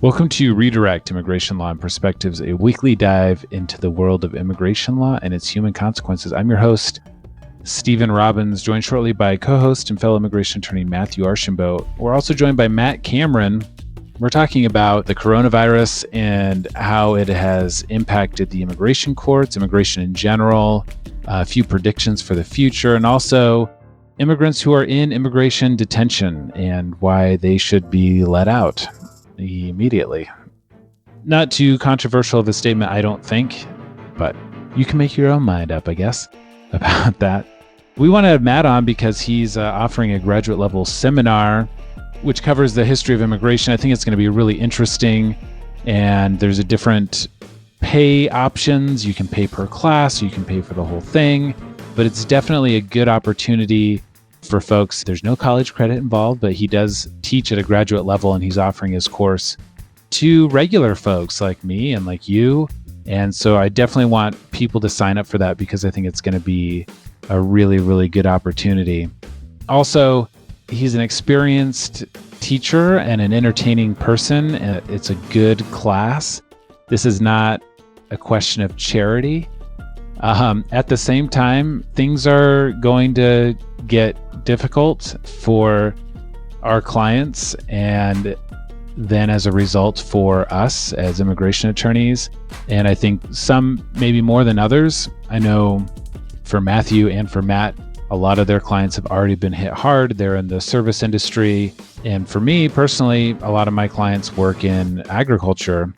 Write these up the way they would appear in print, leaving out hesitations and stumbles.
Welcome to Redirect Immigration Law and Perspectives, a weekly dive into the world of immigration law and its human consequences. I'm your host, Stephen Robbins, joined shortly by co-host and fellow immigration attorney Matthew Archambault. We're also joined by Matt Cameron. We're talking about the coronavirus and how it has impacted the immigration courts, immigration in general, a few predictions for the future, and also immigrants who are in immigration detention and why they should be let out immediately. Not too controversial of a statement, I don't think, but you can make your own mind up, I guess, about that. We want to have Matt on because he's offering a graduate level seminar which covers the history of immigration. I think it's going to be really interesting, and there's a different pay options. You can pay per class, you can pay for the whole thing, but it's definitely a good opportunity for folks. There's no college credit involved, but he does teach at a graduate level, and he's offering his course to regular folks like me and like you. And so I definitely want people to sign up for that because I think it's going to be a really, really good opportunity. Also, he's an experienced teacher and an entertaining person. It's a good class. This is not a question of charity. At the same time, things are going to get difficult for our clients, and then as a result for us as immigration attorneys. And I think some maybe more than others. I know for Matthew and for Matt, a lot of their clients have already been hit hard. They're in the service industry. And for me personally, a lot of my clients work in agriculture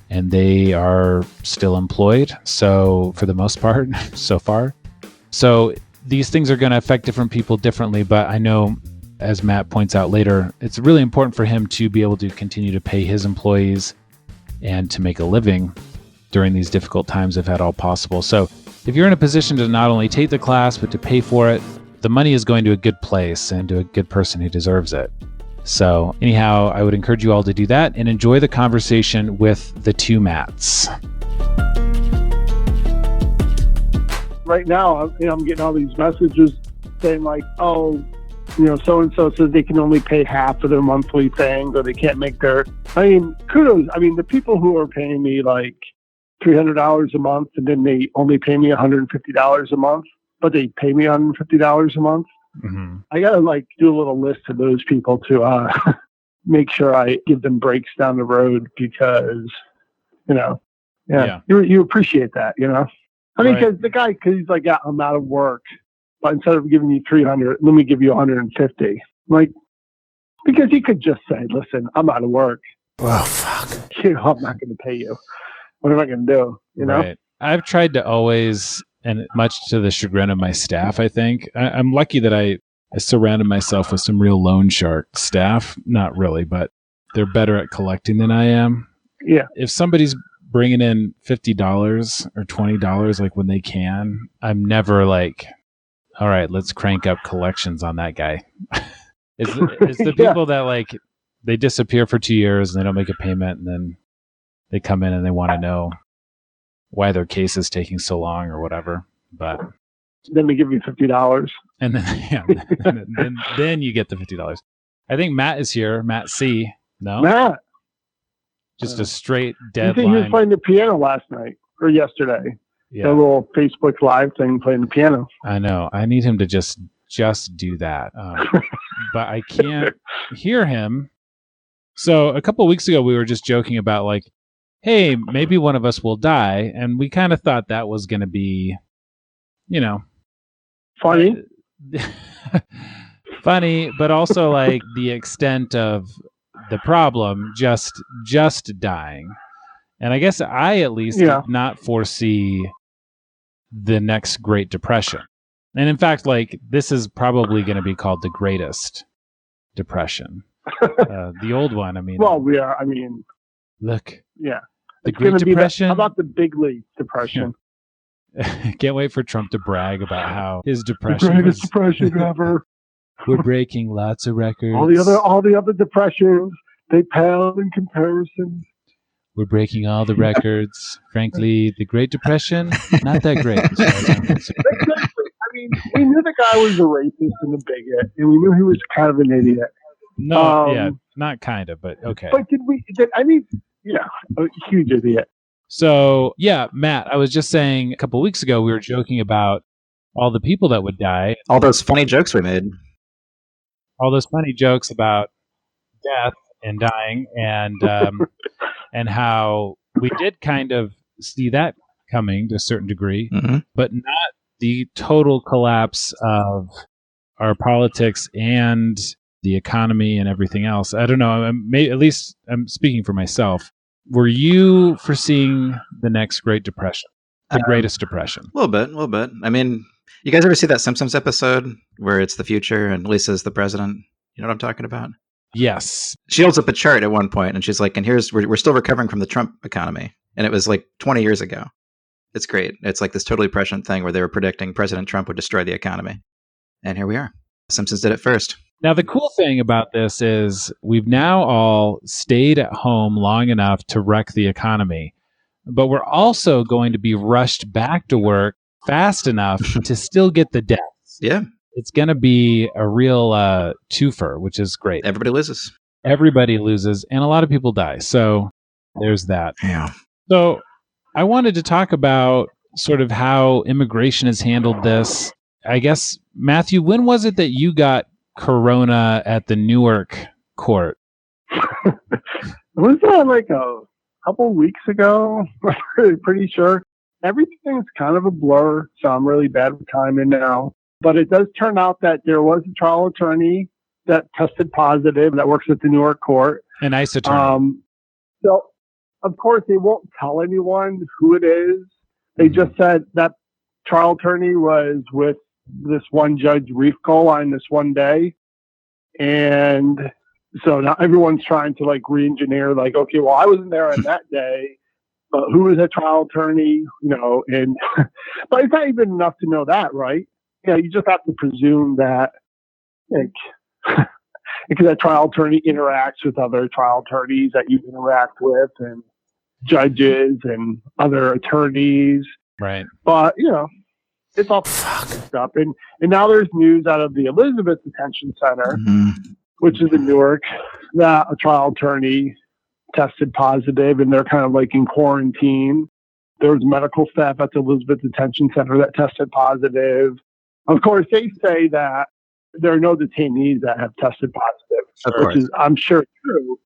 and they are still employed. So for the most part, so far. So these things are going to affect different people differently. But I know, as Matt points out later, it's really important for him to be able to continue to pay his employees and to make a living during these difficult times if at all possible. So if you're in a position to not only take the class, but to pay for it, the money is going to a good place and to a good person who deserves it. So anyhow, I would encourage you all to do that and enjoy the conversation with the two Matts. Right now, I'm getting all these messages saying like, oh, so-and-so says they can only pay half of their monthly thing, or they can't make their, kudos. The people who are paying me like $300 a month and then they only pay me $150 a month, but they pay me $150 a month. Mm-hmm. I got to do a little list of those people to make sure I give them breaks down the road because, you appreciate that, because the guy, because he's like, yeah, I'm out of work, but instead of giving you 300, let me give you 150. Because he could just say, listen, I'm out of work. Oh, fuck. I'm not going to pay you. What am I going to do? Right. I've tried to always, and much to the chagrin of my staff, I think, I'm lucky that I surrounded myself with some real loan shark staff. Not really, but they're better at collecting than I am. Yeah. If somebody's bringing in $50 or $20, when they can, I'm never like, all right, let's crank up collections on that guy. It's the people that they disappear for 2 years and they don't make a payment, and then they come in and they want to know why their case is taking so long or whatever. But then they give you $50, and then then you get the $50. I think Matt is here. Matt C. No, Matt. Just a straight dead line. He was playing the piano last night or yesterday. Yeah, a little Facebook Live thing, playing the piano. I know. I need him to just do that, but I can't hear him. So a couple of weeks ago, we were just joking about hey, maybe one of us will die. And we kind of thought that was going to be, funny. Funny, but also the extent of the problem, just dying. And I guess I at least did not foresee the next Great Depression. And in fact, this is probably going to be called the Greatest Depression. The old one, Well, we are, Look. Yeah. The Great Depression. How about the Big League Depression? Can't wait for Trump to brag about how his depression the greatest depression ever. We're breaking lots of records. All the other depressions, they pale in comparison. We're breaking all the records. Frankly, the Great Depression, not that great. Exactly. We knew the guy was a racist and a bigot, and we knew he was kind of an idiot. No, not kind of, but okay. But a huge idiot. So, yeah, Matt, I was just saying a couple of weeks ago, we were joking about all the people that would die. All those funny jokes we made. All those funny jokes about death and dying and how we did kind of see that coming to a certain degree, but not the total collapse of our politics and the economy and everything else. I don't know. At least I'm speaking for myself. Were you foreseeing the next Great Depression, the Greatest Depression? A little bit. I mean, you guys ever see that Simpsons episode where it's the future and Lisa's the president? You know what I'm talking about? Yes. She holds up a chart at one point and she's like, and we're still recovering from the Trump economy. And it was like 20 years ago. It's great. It's like this totally prescient thing where they were predicting President Trump would destroy the economy. And here we are. Simpsons did it first. Now, the cool thing about this is we've now all stayed at home long enough to wreck the economy, but we're also going to be rushed back to work fast enough to still get the deaths. Yeah. It's going to be a real twofer, which is great. Everybody loses. Everybody loses, and a lot of people die. So there's that. Yeah. So I wanted to talk about sort of how immigration has handled this. I guess, Matthew, when was it that you got Corona at the Newark court? Was that like a couple of weeks ago? I'm really pretty sure. Everything's kind of a blur, so I'm really bad with timing now. But it does turn out that there was a trial attorney that tested positive that works at the Newark court. An ICE attorney. So, of course, they won't tell anyone who it is. They just said that trial attorney was with this one judge, Riefkohl, on this one day. And so now everyone's trying to like re-engineer, like, okay, well, I wasn't there on that day, but who was that trial attorney? And but it's not even enough to know that, right? Yeah, you just have to presume that, like, because that trial attorney interacts with other trial attorneys that you interact with, and judges and other attorneys. Right. But it's all fucked up. And now there's news out of the Elizabeth Detention Center, which is in Newark, that a trial attorney tested positive, and they're kind of like in quarantine. There was medical staff at the Elizabeth Detention Center that tested positive. Of course, they say that there are no detainees that have tested positive, which is, I'm sure, true,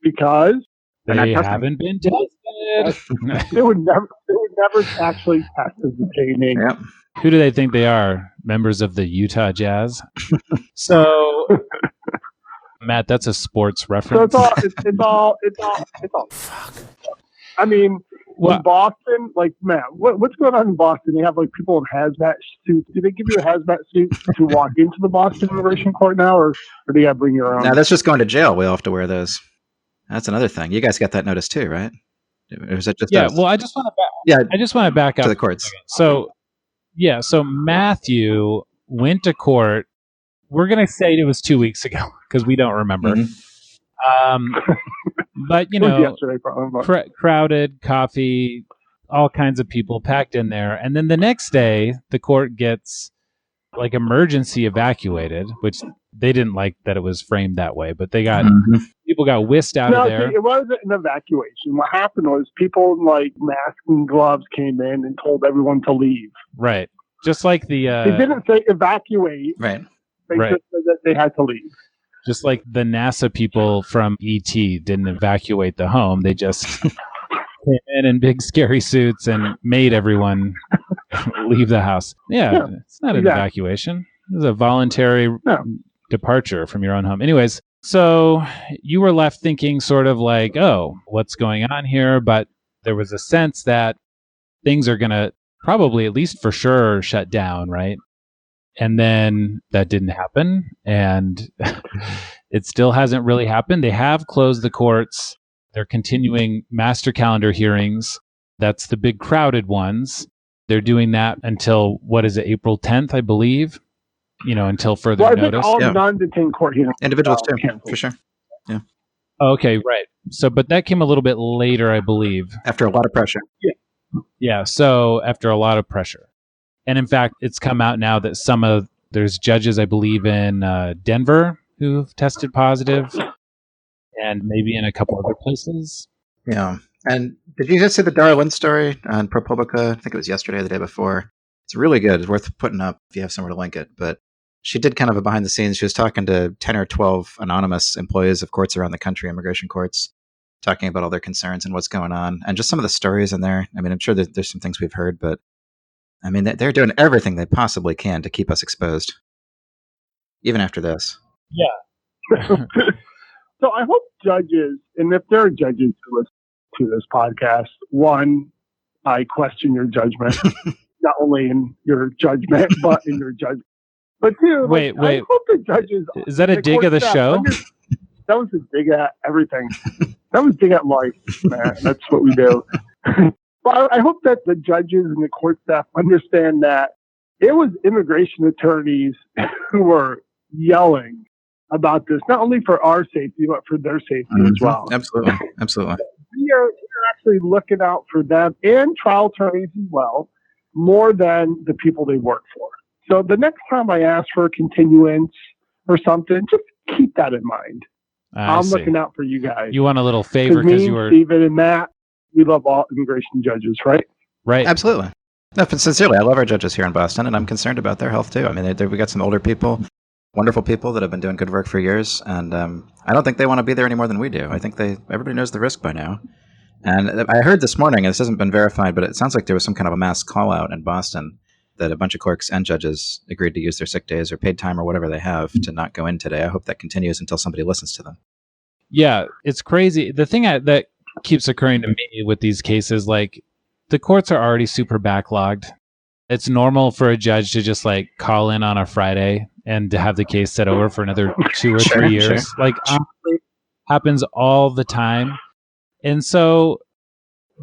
because they haven't been tested. They would never actually test as detaining. Yep. Who do they think they are? Members of the Utah Jazz? So, Matt, that's a sports reference. So it's all. Fuck. I mean, in Boston, like, man, what's going on in Boston? They have like people in hazmat suits. Do they give you a hazmat suit to walk into the Boston Immigration Court now, or do you got to bring your own? No, that's just going to jail. We all have to wear those. That's another thing. You guys got that notice too, right? Or is it just us? Well, I just want to back up to the courts. So Matthew went to court. We're going to say it was 2 weeks ago because we don't remember. But yesterday, probably. Crowded, coffee, all kinds of people packed in there, and then the next day the court gets like emergency evacuated, which they didn't like that it was framed that way, but they got people got whisked out of there. See, it wasn't an evacuation. What happened was people in like masks and gloves came in and told everyone to leave. Right. Just like the they didn't say evacuate. Right. They just said that they had to leave. Just like the NASA people from E.T. didn't evacuate the home. They just came in big scary suits and made everyone leave the house. Yeah, it's not an evacuation. It was a voluntary departure from your own home. Anyways, so you were left thinking sort of like, oh, what's going on here? But there was a sense that things are going to probably, at least for sure, shut down, right? And then that didn't happen, and it still hasn't really happened. They have closed the courts. They're continuing master calendar hearings. That's the big crowded ones. They're doing that until, April 10th, I believe, until further notice. I think all non-detained court hearings. Individuals too, for sure. Yeah. Okay, right. So, but that came a little bit later, I believe. After a lot of pressure. Yeah, so after a lot of pressure. And in fact, it's come out now that there's judges, I believe, in Denver who've tested positive, and maybe in a couple other places. Yeah. And did you just see the Dara Lind story on ProPublica? I think it was yesterday or the day before. It's really good. It's worth putting up if you have somewhere to link it. But she did kind of a behind the scenes. She was talking to 10 or 12 anonymous employees of courts around the country, immigration courts, talking about all their concerns and what's going on. And just some of the stories in there. I mean, I'm sure that there's some things we've heard, but I mean, they're doing everything they possibly can to keep us exposed, even after this. Yeah. So I hope judges, and if there are judges who listen to this podcast, one, I question your judgment, not only in your judgment, but in your judgment. But two, wait. I hope the judges. Is that a dig of the show? That was a dig at everything. That was a dig at life, man. That's what we do. But I hope that the judges and the court staff understand that it was immigration attorneys who were yelling about this, not only for our safety, but for their safety as well. Absolutely. Absolutely. We are actually looking out for them and trial attorneys as well, more than the people they work for. So the next time I ask for a continuance or something, just keep that in mind. I'm looking out for you guys. You want a little favor because you were Stephen and Matt. We love all immigration judges, right? Right. Absolutely. No, but sincerely, I love our judges here in Boston, and I'm concerned about their health too. I mean, we got some older people, wonderful people that have been doing good work for years, and I don't think they want to be there any more than we do. I think everybody knows the risk by now. And I heard this morning, and this hasn't been verified, but it sounds like there was some kind of a mass call out in Boston that a bunch of clerks and judges agreed to use their sick days or paid time or whatever they have to not go in today. I hope that continues until somebody listens to them. Yeah, it's crazy. The thing that keeps occurring to me with these cases, like the courts are already super backlogged. It's normal for a judge to just like call in on a Friday and to have the case set over for another 2 or 3 years. Sure. Like honestly, happens all the time. And so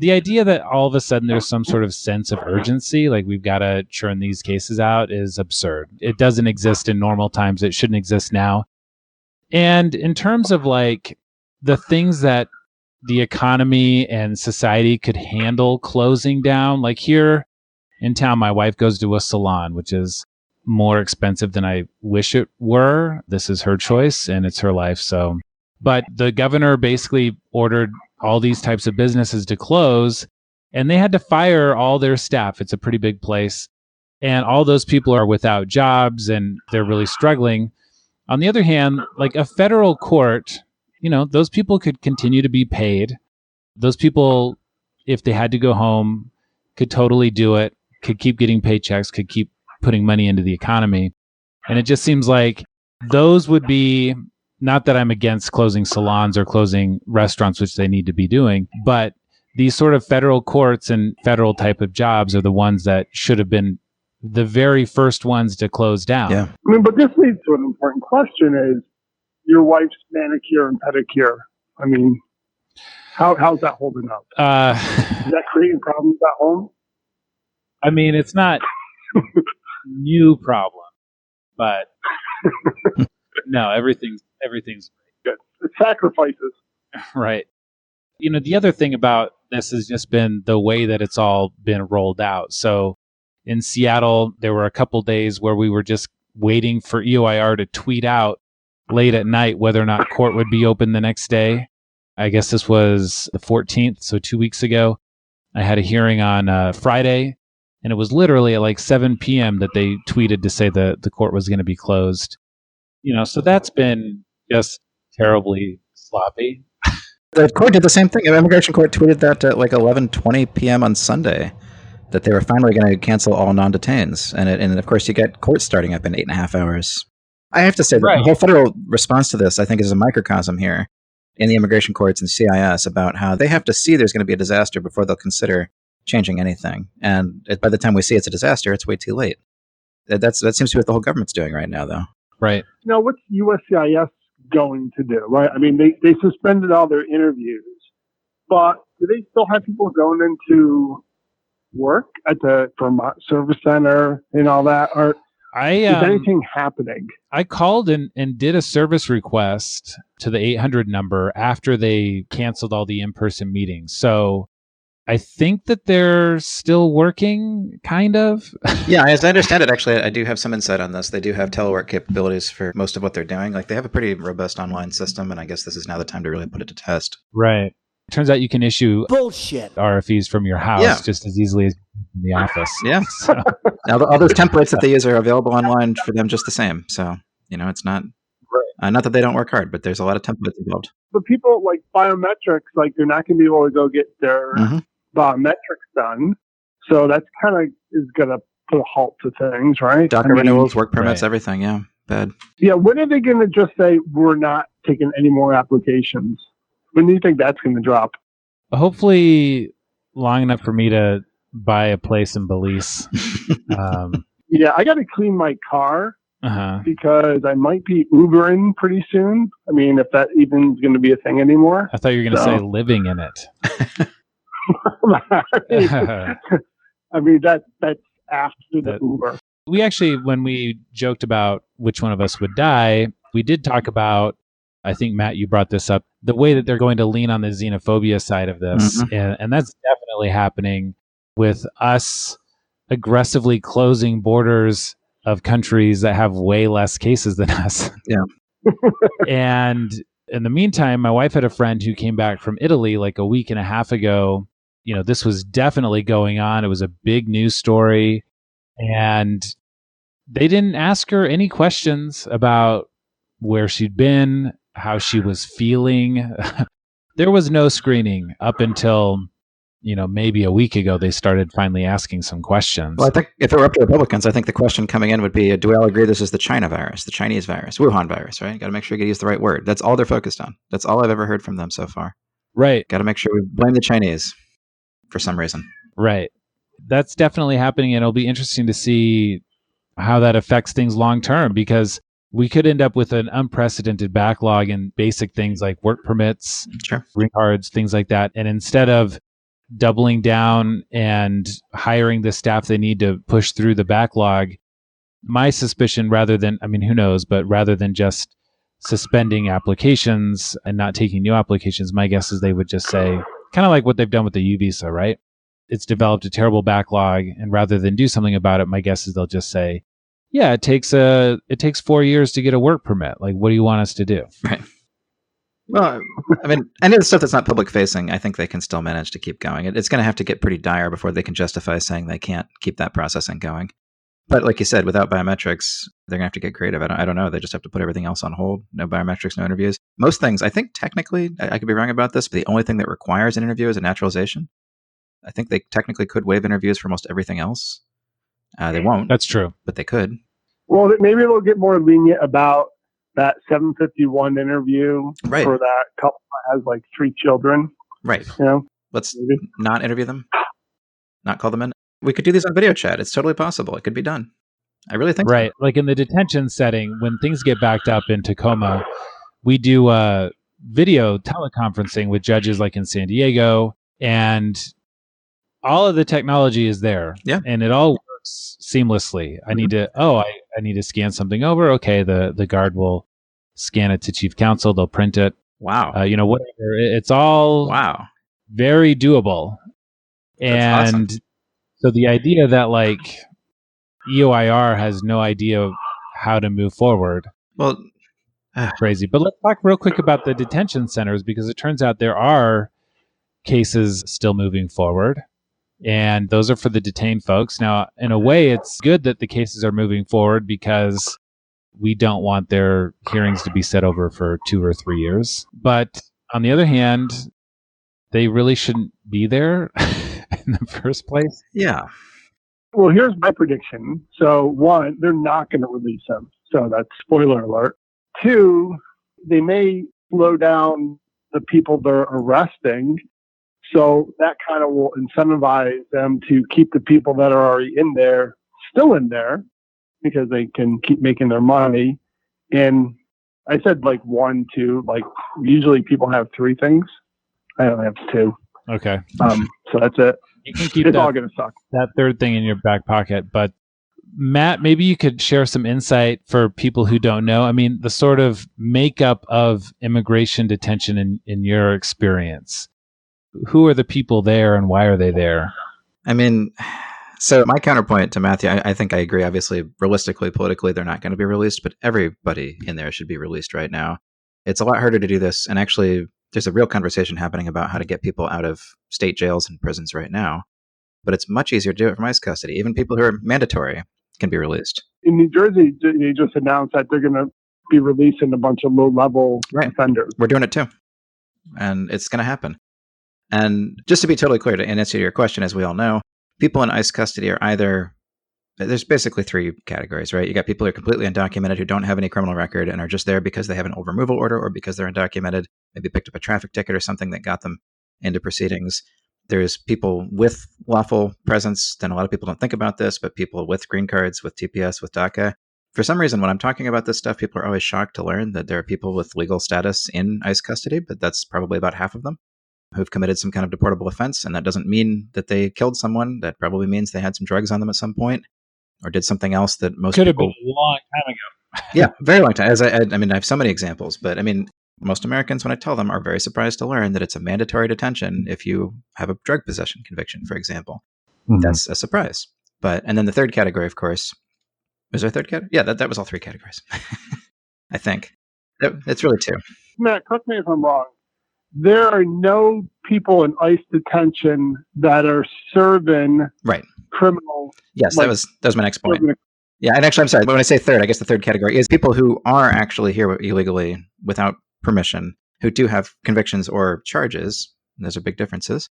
the idea that all of a sudden there's some sort of sense of urgency, like we've got to churn these cases out, is absurd. It doesn't exist in normal times. It shouldn't exist now. And in terms of like the things that the economy and society could handle closing down, like here in town, my wife goes to a salon, which is more expensive than I wish it were. This is her choice and it's her life. So, but the governor basically ordered all these types of businesses to close, and they had to fire all their staff. It's a pretty big place. And all those people are without jobs and they're really struggling. On the other hand, like a federal court, you know, those people could continue to be paid. Those people, if they had to go home, could totally do it, could keep getting paychecks, could keep putting money into the economy. And it just seems like those would be, not that I'm against closing salons or closing restaurants, which they need to be doing, but these sort of federal courts and federal type of jobs are the ones that should have been the very first ones to close down. Yeah. I mean, but this leads to an important question: is your wife's manicure and pedicure? I mean, how's that holding up? Is that creating problems at home? I mean, it's not new problem, but no, everything's good. It's sacrifices. Right. You know, the other thing about this has just been the way that it's all been rolled out. So in Seattle, there were a couple days where we were just waiting for EOIR to tweet out late at night whether or not court would be open the next day. I guess this was the 14th, so 2 weeks ago. I had a hearing on Friday, and it was literally at like 7 p.m. that they tweeted to say that the court was going to be closed. You know, so that's been just terribly sloppy. The court did the same thing. The immigration court tweeted that at like 11:20 p.m. on Sunday that they were finally going to cancel all non-detains. And of course, you get court starting up in 8.5 hours. I have to say that the whole federal response to this, I think, is a microcosm here in the immigration courts and CIS about how they have to see there's going to be a disaster before they'll consider changing anything. And by the time we see it's a disaster, it's way too late. That seems to be what the whole government's doing right now, though. Right. Now, what's USCIS going to do, right? I mean, they suspended all their interviews, but do they still have people going into work at the Vermont Service Center and all that? Or is anything happening? I called and did a service request to the 800 number after they canceled all the in-person meetings. So I think that they're still working, kind of. Yeah, as I understand it, actually, I do have some insight on this. They do have telework capabilities for most of what they're doing. Like, they have a pretty robust online system, and I guess this is now the time to really put it to test. Right. Turns out you can issue Bullshit. RFEs from your house just as easily as in the office. Yeah. So, Now, all those templates that they use are available online for them just the same. So, it's not not that they don't work hard, but there's a lot of templates involved. But people like biometrics, like they're not going to be able to go get their biometrics done. So that's kind of is going to put a halt to things, right? DACA renewals, work permits, everything. Yeah, bad. Yeah, when are they going to just say we're not taking any more applications? When do you think that's going to drop? hopefully long enough for me to buy a place in Belize. Yeah, I got to clean my car Uh-huh. because I might be Ubering pretty soon. I mean, if that even is going to be a thing anymore. I thought you were going to say living in it. I mean, that's after the Uber. We actually, when we joked about which one of us would die, we did talk about, I think, Matt, you brought this up, the way that they're going to lean on the xenophobia side of this. And that's definitely happening with us aggressively closing borders of countries that have way less cases than us. Yeah. And in the meantime, my wife had a friend who came back from Italy like a week and a half ago. You know, this was definitely going on. It was a big news story. And they didn't ask her any questions about where she'd been, how she was feeling. There was no screening up until, maybe a week ago, they started finally asking some questions. Well, I think if it were up to Republicans, I think the question coming in would be, do we all agree this is the China virus, the Chinese virus, Wuhan virus, right? Got to make sure you use the right word. That's all they're focused on. That's all I've ever heard from them so far. Right. Got to make sure we blame the Chinese for some reason. Right. That's definitely happening. And it'll be interesting to see how that affects things long term, because we could end up with an unprecedented backlog in basic things like work permits, green cards, things like that. And instead of doubling down and hiring the staff they need to push through the backlog, my suspicion, who knows, but rather than just suspending applications and not taking new applications, my guess is they would just say, kind of like what they've done with the U visa, right? It's developed a terrible backlog, and rather than do something about it, my guess is they'll just say, yeah, it takes 4 years to get a work permit. Like, what do you want us to do? Right. Well, I mean, any of the stuff that's not public facing, I think they can still manage to keep going. It's going to have to get pretty dire before they can justify saying they can't keep that processing going. But like you said, without biometrics, they're going to have to get creative. I don't know. They just have to put everything else on hold. No biometrics, no interviews. Most things, I think technically, I could be wrong about this, but the only thing that requires an interview is a naturalization. I think they technically could waive interviews for most everything else. They won't. That's true. But they could. Well, maybe they'll get more lenient about that 751 interview for that couple that has like 3 children. Right. Let's not interview them, not call them in. We could do these on video chat. It's totally possible. It could be done. I really think so. Like in the detention setting, when things get backed up in Tacoma, we do video teleconferencing with judges like in San Diego, and all of the technology is there. Yeah. And it all works seamlessly. I need to scan something over. Okay, the guard will scan it to chief counsel. They'll print it. Wow. Whatever. It's all very doable. That's and awesome. So the idea that like EOIR has no idea how to move forward. Well, crazy. But let's talk real quick about the detention centers, because it turns out there are cases still moving forward. And those are for the detained folks. Now, in a way, it's good that the cases are moving forward, because we don't want their hearings to be set over for 2 or 3 years. But on the other hand, they really shouldn't be there in the first place. Yeah. Well, here's my prediction. So 1, they're not going to release them. So that's spoiler alert. 2, they may slow down the people they're arresting. So that kind of will incentivize them to keep the people that are already in there still in there, because they can keep making their money. And I said like 1, 2, like usually people have 3 things. I only have 2. Okay. So that's it. You can keep it's all going to suck. That third thing in your back pocket. But Matt, maybe you could share some insight for people who don't know. I mean, the sort of makeup of immigration detention in your experience. Who are the people there and why are they there? I mean, so my counterpoint to Matthew, I think I agree. Obviously, realistically, politically, they're not going to be released, but everybody in there should be released right now. It's a lot harder to do this. And actually, there's a real conversation happening about how to get people out of state jails and prisons right now. But it's much easier to do it from ICE custody. Even people who are mandatory can be released. In New Jersey, they just announced that they're going to be releasing a bunch of low-level offenders. We're doing it too. And it's going to happen. And just to be totally clear, to answer your question, as we all know, people in ICE custody are either, there's basically three categories, right? You got people who are completely undocumented, who don't have any criminal record and are just there because they have an old removal order or because they're undocumented, maybe picked up a traffic ticket or something that got them into proceedings. There's people with lawful presence. Then a lot of people don't think about this, but people with green cards, with TPS, with DACA. For some reason, when I'm talking about this stuff, people are always shocked to learn that there are people with legal status in ICE custody, but that's probably about half of them who've committed some kind of deportable offense. And that doesn't mean that they killed someone. That probably means they had some drugs on them at some point or did something else that most could have people... been a long time ago. Yeah, very long time. I mean, I have so many examples, but I mean, most Americans, when I tell them, are very surprised to learn that it's a mandatory detention if you have a drug possession conviction, for example. Mm-hmm. That's a surprise. And then the third category, of course, was there a third category? Yeah, that was all three categories. I think. It's really two. Matt, correct me if I'm wrong. There are no people in ICE detention that are serving criminal. Yes, that was my next point. Yeah, and actually, I'm sorry. When I say third, I guess the third category is people who are actually here illegally without permission, who do have convictions or charges, and those are big differences,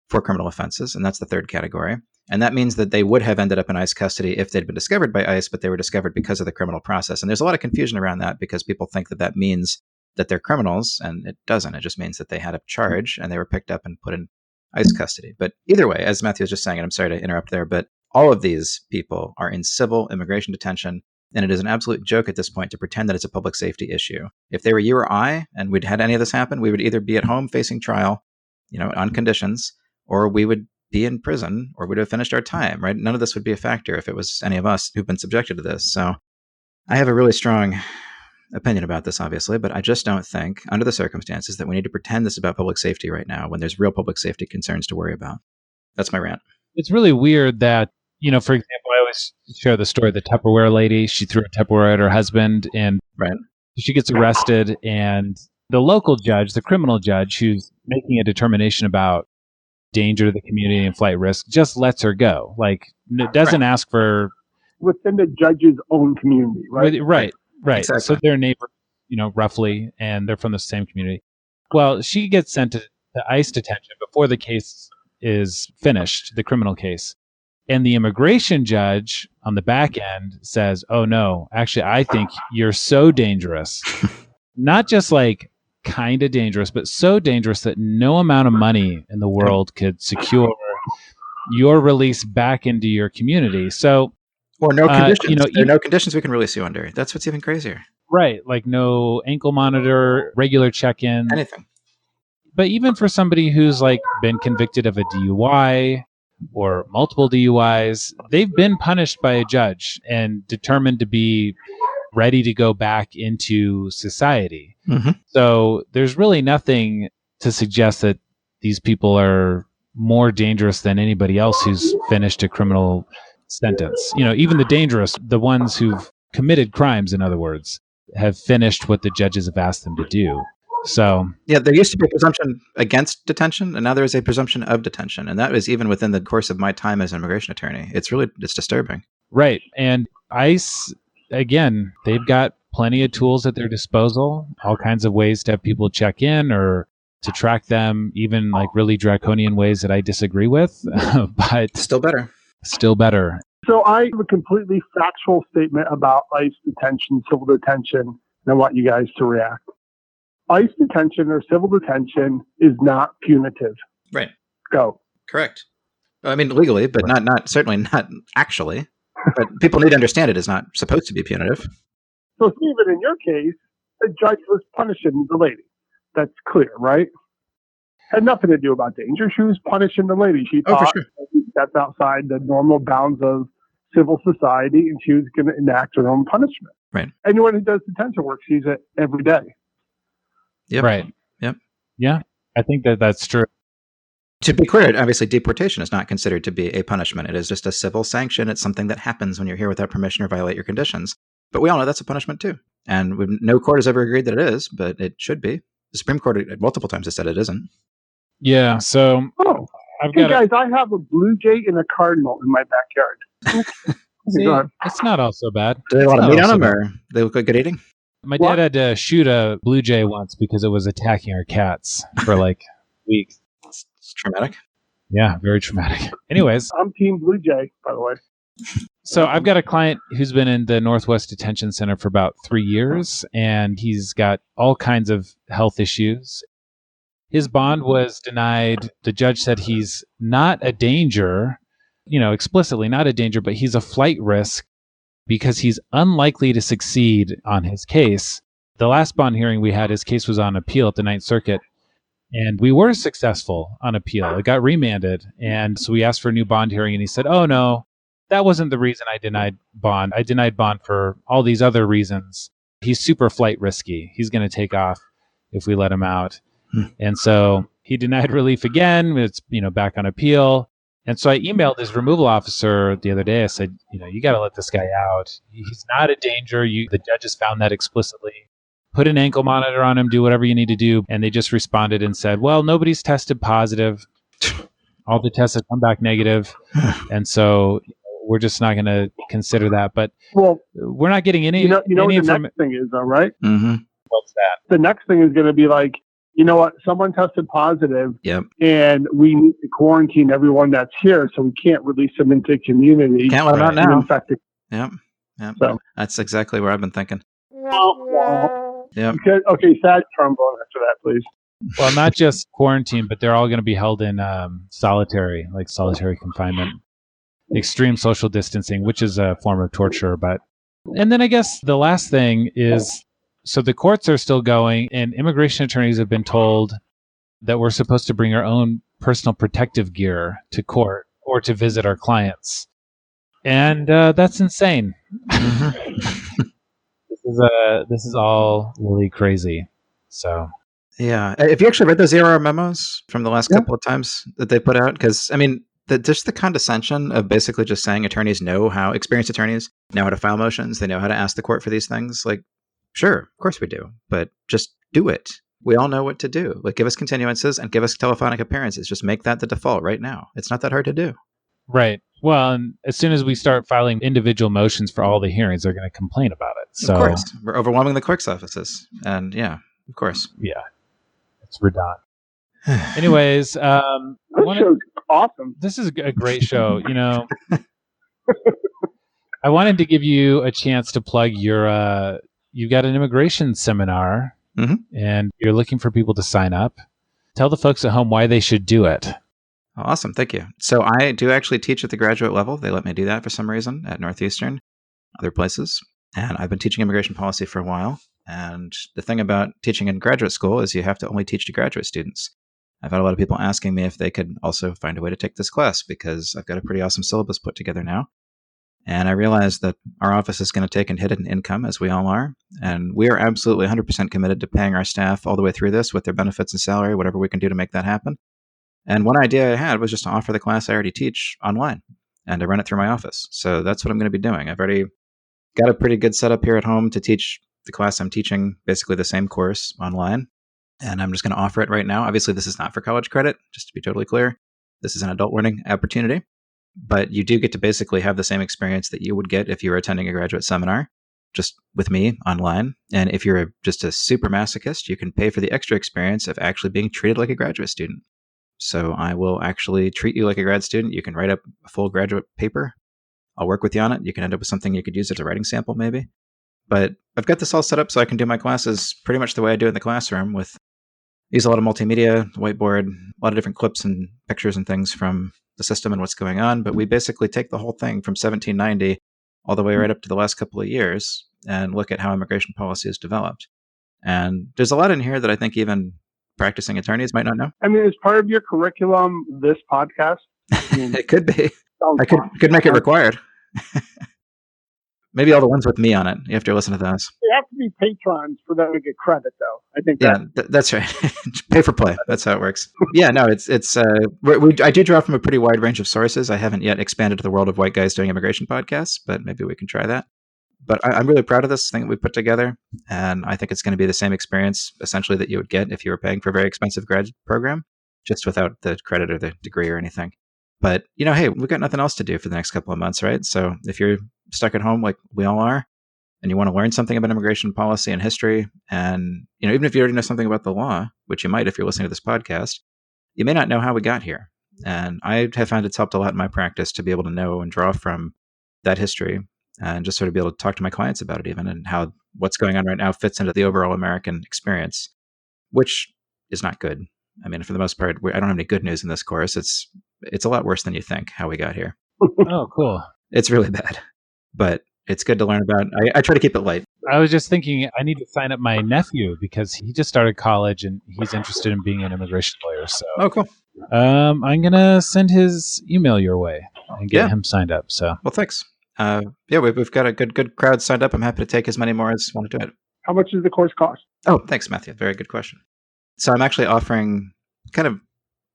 for criminal offenses, and that's the third category. And that means that they would have ended up in ICE custody if they'd been discovered by ICE, but they were discovered because of the criminal process. And there's a lot of confusion around that because people think that means that they're criminals, and it doesn't. It just means that they had a charge and they were picked up and put in ICE custody. But either way, as Matthew was just saying, and I'm sorry to interrupt there, but all of these people are in civil immigration detention, and it is an absolute joke at this point to pretend that it's a public safety issue. If they were you or I, and we'd had any of this happen, we would either be at home facing trial, on conditions, or we would be in prison, or we'd have finished our time, right? None of this would be a factor if it was any of us who've been subjected to this. So I have a really strong opinion about this, obviously, but I just don't think, under the circumstances, that we need to pretend this is about public safety right now when there's real public safety concerns to worry about. That's my rant. It's really weird that, for example, I always share the story of the Tupperware lady. She threw a Tupperware at her husband, and she gets arrested, and the local judge, the criminal judge, who's making a determination about danger to the community and flight risk, just lets her go. Like, doesn't ask for... Within the judge's own community, right? Right. Exactly. So they're neighbors, roughly, and they're from the same community. Well, she gets sent to ICE detention before the case is finished, the criminal case. And the immigration judge on the back end says, oh, no, actually, I think you're so dangerous. Not just like kind of dangerous, but so dangerous that no amount of money in the world could secure your release back into your community. So, or no conditions. There are no conditions we can release you under. That's what's even crazier. Right. Like no ankle monitor, regular check-in. Anything. But even for somebody who's like been convicted of a DUI or multiple DUIs, they've been punished by a judge and determined to be ready to go back into society. Mm-hmm. So there's really nothing to suggest that these people are more dangerous than anybody else who's finished a criminal sentence. Even the dangerous, the ones who've committed crimes, in other words, have finished what the judges have asked them to do. So yeah, there used to be a presumption against detention, and now there is a presumption of detention, and that is even within the course of my time as an immigration attorney. It's disturbing. Right, and ICE, again, they've got plenty of tools at their disposal, all kinds of ways to have people check in or to track them, even like really draconian ways that I disagree with, but still better. So I have a completely factual statement about ICE detention, civil detention, and I want you guys to react. ICE detention or civil detention is not punitive. Right. Go. Correct. I mean, legally, but not certainly not actually. But people need to understand it is not supposed to be punitive. So, Stephen, in your case, the judge was punishing the lady. That's clear, right? Had nothing to do about danger. She was punishing the lady. She thought for sure. She stepped outside the normal bounds of civil society, and she was going to enact her own punishment. Right. Anyone who does detention work sees it every day. Yep. Right. Yep. Yeah, I think that's true. To be clear, obviously deportation is not considered to be a punishment. It is just a civil sanction. It's something that happens when you're here without permission or violate your conditions. But we all know that's a punishment too. And no court has ever agreed that it is, but it should be. The Supreme Court multiple times has said it isn't. Yeah, so I've got guys, I have a blue jay and a cardinal in my backyard. See, it's not all so bad. Do they want to meat on them, or they look like good eating? My dad had to shoot a blue jay once because it was attacking our cats for like weeks. It's traumatic. Yeah, very traumatic. Anyways. I'm Team Blue Jay, by the way. So I've got a client who's been in the Northwest Detention Center for about 3 years, and he's got all kinds of health issues. His bond was denied. The judge said he's not a danger, explicitly not a danger, but he's a flight risk because he's unlikely to succeed on his case. The last bond hearing we had, his case was on appeal at the Ninth Circuit, and we were successful on appeal. It got remanded, and so we asked for a new bond hearing, and he said, oh, no, that wasn't the reason I denied bond. I denied bond for all these other reasons. He's super flight risky. He's going to take off if we let him out. And so he denied relief again. It's, back on appeal. And so I emailed his removal officer the other day. I said, you got to let this guy out. He's not a danger. The judges found that explicitly. Put an ankle monitor on him, do whatever you need to do. And they just responded and said, well, nobody's tested positive. All the tests have come back negative. And so we're just not going to consider that. But we're not getting any. What the next thing is, though, right? Mm-hmm. What's that? The next thing is going to be like, you know what? Someone tested positive, yep, and we need to quarantine everyone that's here, so we can't release them into the community. Can't let them out now. Yep. So that's exactly where I've been thinking. Yep. Okay, sad trombone after that, please. Well, not just quarantine, but they're all going to be held in solitary confinement, extreme social distancing, which is a form of torture. And then I guess the last thing is, so the courts are still going, and immigration attorneys have been told that we're supposed to bring our own personal protective gear to court or to visit our clients. And that's insane. This is all really crazy. So, yeah. Have you actually read those ARR memos from the last couple of times that they put out? Because, just the condescension of basically just saying experienced attorneys know how to file motions. They know how to ask the court for these things. Like, sure, of course we do, but just do it. We all know what to do. Like, give us continuances and give us telephonic appearances. Just make that the default right now. It's not that hard to do. Right. Well, and as soon as we start filing individual motions for all the hearings, they're going to complain about it. So, of course, we're overwhelming the clerk's offices, and yeah, of course, yeah, it's redundant. Anyways, this show's awesome. This is a great show. I wanted to give you a chance to plug your. You've got an immigration seminar, and you're looking for people to sign up. Tell the folks at home why they should do it. Awesome. Thank you. So I do actually teach at the graduate level. They let me do that for some reason at Northeastern, other places. And I've been teaching immigration policy for a while. And the thing about teaching in graduate school is you have to only teach to graduate students. I've had a lot of people asking me if they could also find a way to take this class because I've got a pretty awesome syllabus put together now. And I realized that our office is going to take and hit an income, as we all are. And we are absolutely 100% committed to paying our staff all the way through this with their benefits and salary, whatever we can do to make that happen. And one idea I had was just to offer the class I already teach online and to run it through my office. So that's what I'm going to be doing. I've already got a pretty good setup here at home to teach the class I'm teaching, basically the same course online. And I'm just going to offer it right now. Obviously, this is not for college credit, just to be totally clear. This is an adult learning opportunity. But you do get to basically have the same experience that you would get if you were attending a graduate seminar, just with me online. And if you're just a super masochist, you can pay for the extra experience of actually being treated like a graduate student. So I will actually treat you like a grad student. You can write up a full graduate paper. I'll work with you on it. You can end up with something you could use as a writing sample, maybe. But I've got this all set up so I can do my classes pretty much the way I do in the classroom with use a lot of multimedia, whiteboard, a lot of different clips and pictures and things from the system and what's going on. But we basically take the whole thing from 1790 all the way right up to the last couple of years and look at how immigration policy has developed. And there's a lot in here that I think even practicing attorneys might not know. Is part of your curriculum this podcast? It could be. I could make it required. Maybe all the ones with me on it. You have to listen to those. They have to be patrons for them to get credit, though. I think That's right. Pay for play. That's how it works. Yeah, no, it's. I do draw from a pretty wide range of sources. I haven't yet expanded to the world of white guys doing immigration podcasts, but maybe we can try that. But I'm really proud of this thing that we put together, and I think it's going to be the same experience essentially that you would get if you were paying for a very expensive grad program, just without the credit or the degree or anything. But, hey, we've got nothing else to do for the next couple of months, right? So if you're stuck at home like we all are, and you want to learn something about immigration policy and history, and, even if you already know something about the law, which you might if you're listening to this podcast, you may not know how we got here. And I have found it's helped a lot in my practice to be able to know and draw from that history and just sort of be able to talk to my clients about it even, and how what's going on right now fits into the overall American experience, which is not good. I mean, for the most part, I don't have any good news in this course. It's a lot worse than you think how we got here. Oh, cool. It's really bad, but it's good to learn about. I try to keep it light. I was just thinking I need to sign up my nephew because he just started college and he's interested in being an immigration lawyer. So, oh, cool. I'm going to send his email your way and get him signed up. So, well, thanks. We've got a good crowd signed up. I'm happy to take as many more as want to do it. How much does the course cost? Oh, thanks, Matthew. Very good question. So I'm actually offering, kind of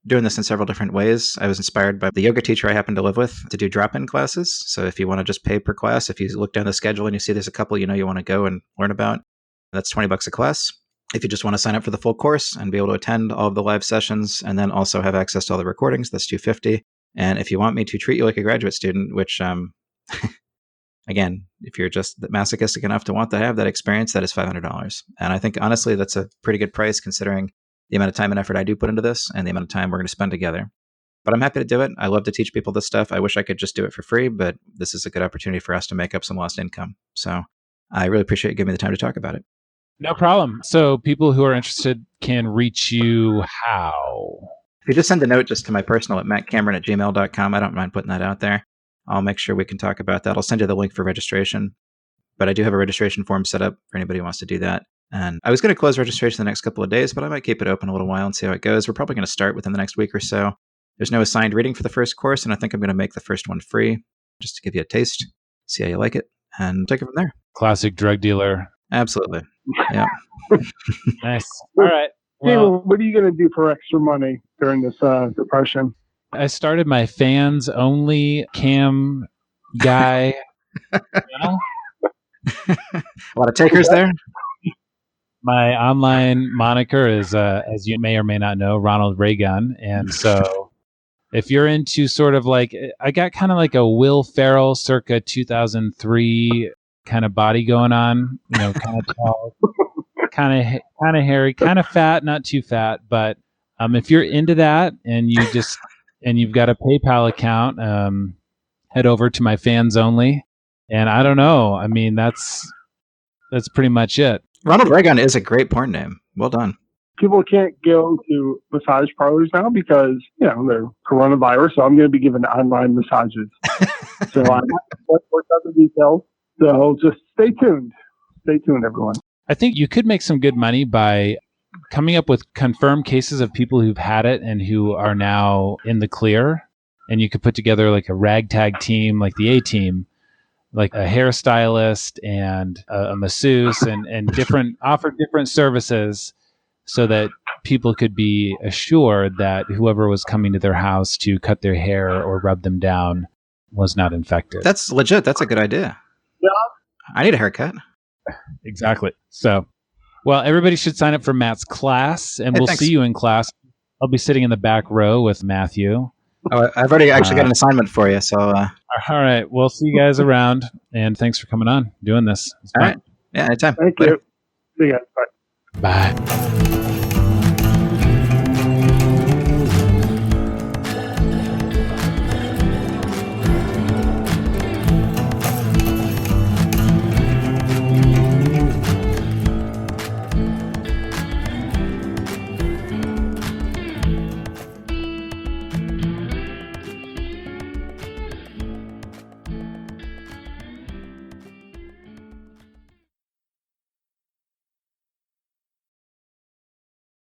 doing this in several different ways. I was inspired by the yoga teacher I happen to live with to do drop-in classes. So if you want to just pay per class, if you look down the schedule and you see there's a couple you want to go and learn about, that's $20 a class. If you just want to sign up for the full course and be able to attend all of the live sessions and then also have access to all the recordings, that's $250. And if you want me to treat you like a graduate student, which again, if you're just masochistic enough to want to have that experience, that is $500. And I think, honestly, that's a pretty good price considering the amount of time and effort I do put into this and the amount of time we're going to spend together. But I'm happy to do it. I love to teach people this stuff. I wish I could just do it for free, but this is a good opportunity for us to make up some lost income. So I really appreciate you giving me the time to talk about it. No problem. So people who are interested can reach you how? If you just send a note just to my personal at mattcameron@gmail.com, I don't mind putting that out there. I'll make sure we can talk about that. I'll send you the link for registration. But I do have a registration form set up for anybody who wants to do that. And I was going to close registration the next couple of days, but I might keep it open a little while and see how it goes. We're probably going to start within the next week or so. There's no assigned reading for the first course, and I think I'm going to make the first one free just to give you a taste, see how you like it, and take it from there. Classic drug dealer. Absolutely. Yeah. Nice. All right. Well, what are you going to do for extra money during this depression? I started my fans only cam guy channel. A lot of takers there. My online moniker is, as you may or may not know, Ronald Reagan. And so if you're into sort of like, I got kind of like a Will Ferrell circa 2003 kind of body going on, kind of tall, kind of hairy, kind of fat, not too fat. But if you're into that and you've got a PayPal account, head over to my fans only. And I don't know. I mean, that's pretty much it. Ronald Reagan is a great porn name. Well done. People can't go to massage parlors now because, they're coronavirus. So I'm going to be giving online massages. So I won't work out the details. So just stay tuned. Stay tuned, everyone. I think you could make some good money by coming up with confirmed cases of people who've had it and who are now in the clear. And you could put together like a ragtag team, like the A-Team, like a hairstylist and a masseuse and offer different services so that people could be assured that whoever was coming to their house to cut their hair or rub them down was not infected. That's legit. That's a good idea. Yeah. I need a haircut. Exactly. So, well, everybody should sign up for Matt's class and we'll see you in class. I'll be sitting in the back row with Matthew. Oh, I've already actually got an assignment for you. So, all right. We'll see you guys around. And thanks for coming on, doing this. All right. Yeah, anytime. Thank you. See you guys. Bye. Bye.